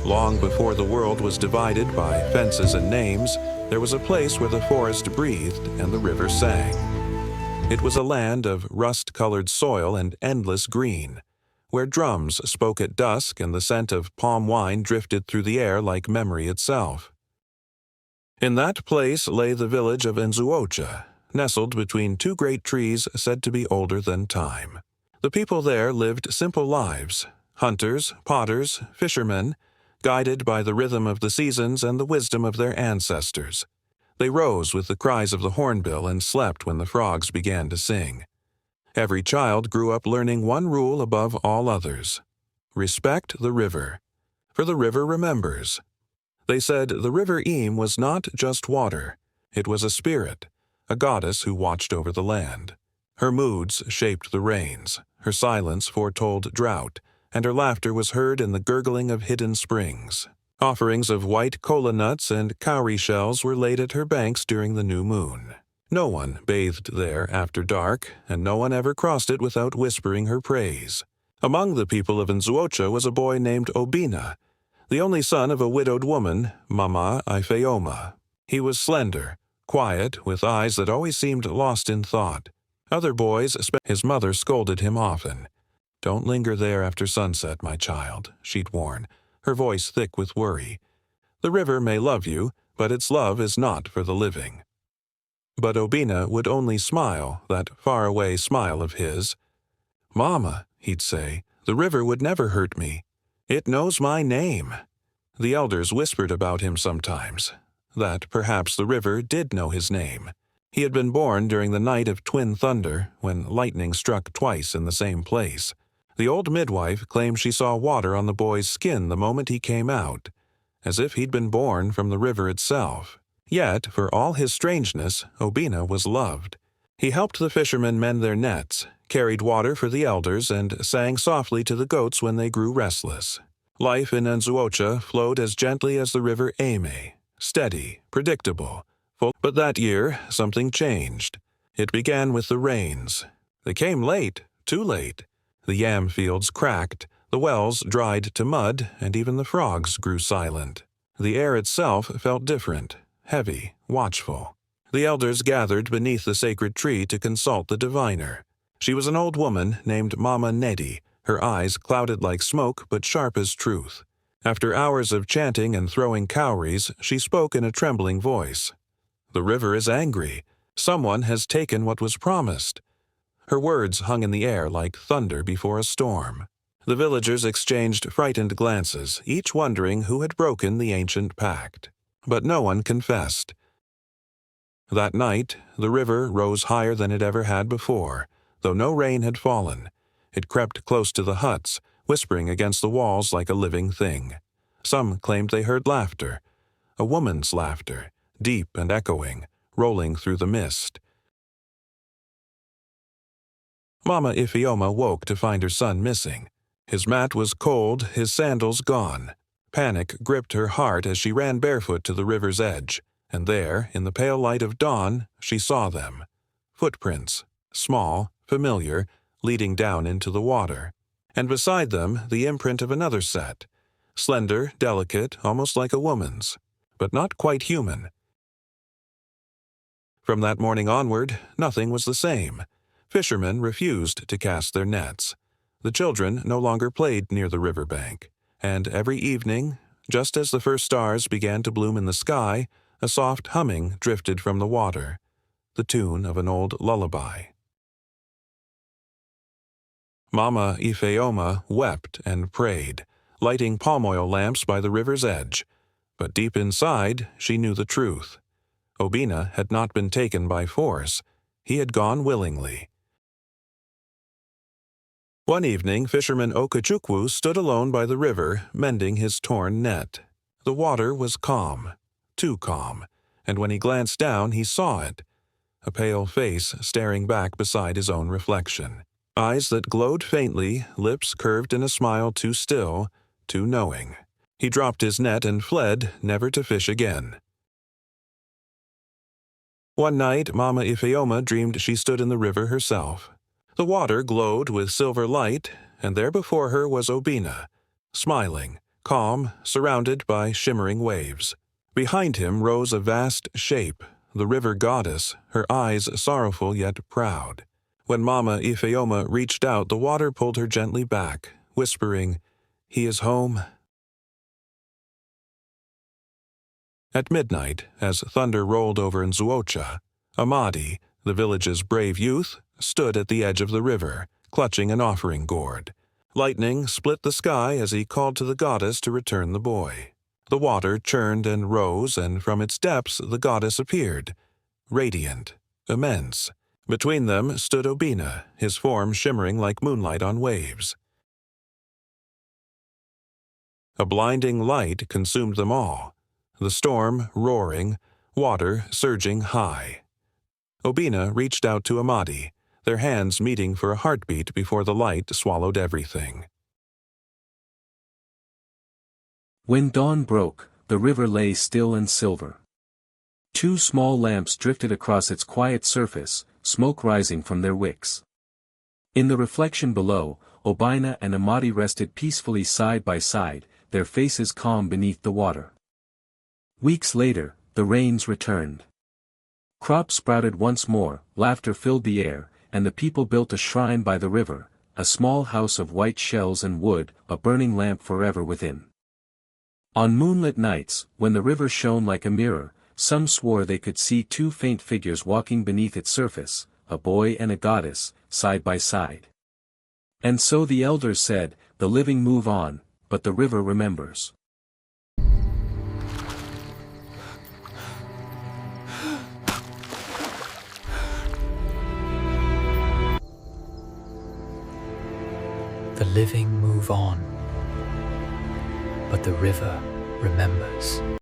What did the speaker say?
Long before the world was divided by fences and names, there was a place where the forest breathed and the river sang. It was a land of rust-colored soil and endless green, where drums spoke at dusk and the scent of palm wine drifted through the air like memory itself. In that place lay the village of Nzuocha, nestled between two great trees said to be older than time. The people there lived simple lives, hunters, potters, fishermen, guided by the rhythm of the seasons and the wisdom of their ancestors. They rose with the cries of the hornbill and slept when the frogs began to sing. Every child grew up learning one rule above all others: respect the river, for the river remembers. They said the river Eam was not just water, it was a spirit, a goddess who watched over the land. Her moods shaped the rains, her silence foretold drought, and her laughter was heard in the gurgling of hidden springs. Offerings of white kola nuts and cowrie shells were laid at her banks during the new moon. No one bathed there after dark, and no one ever crossed it without whispering her praise. Among the people of Nzuocha was a boy named Obina, the only son of a widowed woman, Mama Ifeoma. He was slender, quiet, with eyes that always seemed lost in thought. Other boys, his mother scolded him often. "Don't linger there after sunset, my child," she'd warn, her voice thick with worry. "The river may love you, but its love is not for the living." But Obina would only smile, that faraway smile of his. "Mama," he'd say, "the river would never hurt me. It knows my name." The elders whispered about him sometimes, that perhaps the river did know his name. He had been born during the night of twin thunder, when lightning struck twice in the same place. The old midwife claimed she saw water on the boy's skin the moment he came out, as if he'd been born from the river itself. Yet, for all his strangeness, Obina was loved. He helped the fishermen mend their nets, carried water for the elders, and sang softly to the goats when they grew restless. Life in Nzuocha flowed as gently as the river Eme, steady, predictable. But that year, something changed. It began with the rains. They came late, too late. The yam fields cracked, the wells dried to mud, and even the frogs grew silent. The air itself felt different, heavy, watchful. The elders gathered beneath the sacred tree to consult the diviner. She was an old woman named Mama Nedi, her eyes clouded like smoke but sharp as truth. After hours of chanting and throwing cowries, she spoke in a trembling voice. "The river is angry. Someone has taken what was promised." Her words hung in the air like thunder before a storm. The villagers exchanged frightened glances, each wondering who had broken the ancient pact. But no one confessed. That night, the river rose higher than it ever had before, though no rain had fallen. It crept close to the huts, whispering against the walls like a living thing. Some claimed they heard laughter, a woman's laughter, deep and echoing, rolling through the mist. Mama Ifeoma woke to find her son missing. His mat was cold, his sandals gone. Panic gripped her heart as she ran barefoot to the river's edge, and there, in the pale light of dawn, she saw them. Footprints, small, familiar, leading down into the water. And beside them, the imprint of another set, slender, delicate, almost like a woman's, but not quite human. From that morning onward, nothing was the same. Fishermen refused to cast their nets. The children no longer played near the riverbank, and every evening, just as the first stars began to bloom in the sky, a soft humming drifted from the water, the tune of an old lullaby. Mama Ifeoma wept and prayed, lighting palm oil lamps by the river's edge, but deep inside she knew the truth. Obina had not been taken by force. He had gone willingly. One evening, fisherman Okachukwu stood alone by the river, mending his torn net. The water was calm, too calm, and when he glanced down, he saw it, a pale face staring back beside his own reflection. Eyes that glowed faintly, lips curved in a smile too still, too knowing. He dropped his net and fled, never to fish again. One night, Mama Ifeoma dreamed she stood in the river herself. The water glowed with silver light, and there before her was Obina, smiling, calm, surrounded by shimmering waves. Behind him rose a vast shape, the river goddess, her eyes sorrowful yet proud. When Mama Ifeoma reached out, the water pulled her gently back, whispering, "He is home." At midnight, as thunder rolled over Nzuocha, Amadi, the village's brave youth, stood at the edge of the river, clutching an offering gourd. Lightning split the sky as he called to the goddess to return the boy. The water churned and rose, and from its depths the goddess appeared, radiant, immense. Between them stood Obina, his form shimmering like moonlight on waves. A blinding light consumed them all, the storm roaring, water surging high. Obina reached out to Amadi, their hands meeting for a heartbeat before the light swallowed everything. When dawn broke, the river lay still and silver. 2 small lamps drifted across its quiet surface, smoke rising from their wicks. In the reflection below, Obina and Amadi rested peacefully side by side, their faces calm beneath the water. Weeks later, the rains returned. Crops sprouted once more, laughter filled the air, and the people built a shrine by the river, a small house of white shells and wood, a burning lamp forever within. On moonlit nights, when the river shone like a mirror, some swore they could see 2 faint figures walking beneath its surface, a boy and a goddess, side by side. And so the elders said, "The living move on, but the river remembers." The living move on, but the river remembers.